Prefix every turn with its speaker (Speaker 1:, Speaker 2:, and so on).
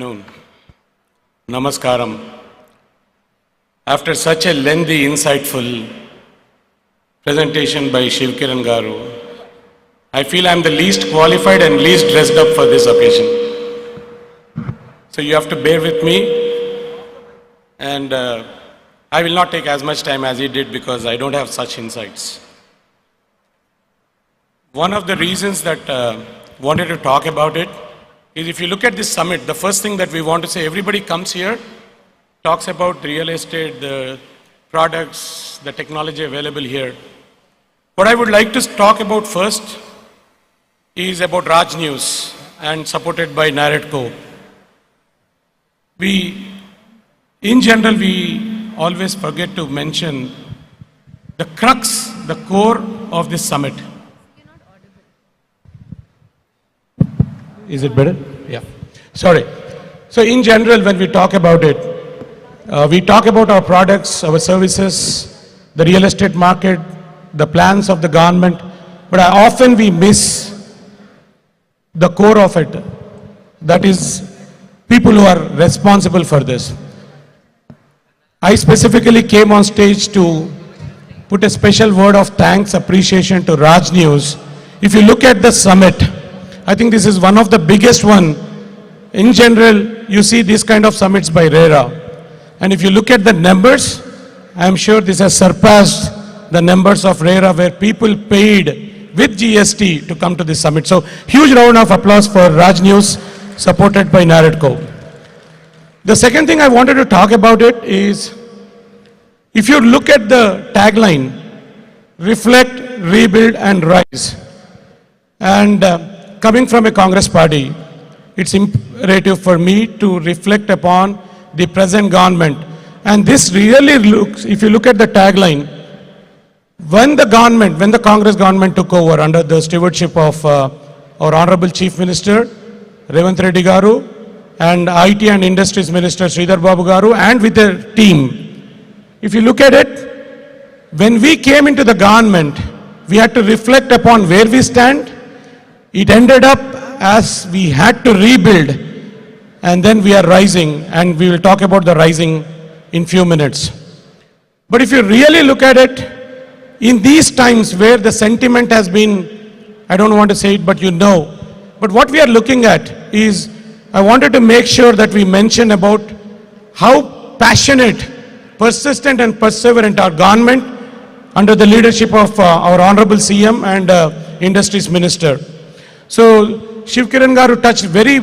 Speaker 1: afternoon. Namaskaram. After such a lengthy, insightful presentation by Shivkiran Garu, I feel I'm the least qualified and least dressed up for this occasion. So you have to bear with me, and I will not take as much time as he did because I don't have such insights. One of the reasons that wanted to talk about it is if you look at this summit, the first thing that we want to say, everybody comes here, talks about real estate, the products, the technology available here. What I would like to talk about first is about Raj News and supported by Narratco. In general, we always forget to mention the crux, the core of this summit. Is it better? Yeah. Sorry. So in general, when we talk about it, we talk about our products, our services, the real estate market, the plans of the government, but often we miss the core of it. That is, people who are responsible for this. I specifically came on stage to put a special word of thanks, appreciation to Raj News. If you look at the summit, I think this is one of the biggest one. In general, you see this kind of summits by RERA. And if you look at the numbers, I'm sure this has surpassed the numbers of RERA where people paid with GST to come to this summit. So huge round of applause for Raj News, supported by Narratco. The second thing I wanted to talk about it is, if you look at the tagline, reflect, rebuild and rise. And coming from a Congress party, it's imperative for me to reflect upon the present government. And this really looks, if you look at the tagline, when the Congress government took over under the stewardship of our Honorable Chief Minister, Revanth Reddy Garu, and IT and Industries Minister, Sridhar Babu Garu, and with their team. If you look at it, when we came into the government, we had to reflect upon where we stand. It ended up as we had to rebuild, and then we are rising, and we will talk about the rising in few minutes. But if you really look at it, in these times where the sentiment has been, I don't want to say it, but you know, but what we are looking at is, I wanted to make sure that we mention about how passionate, persistent and perseverant our government under the leadership of our Honorable CM and Industries Minister. So Shivkiran Garu touched very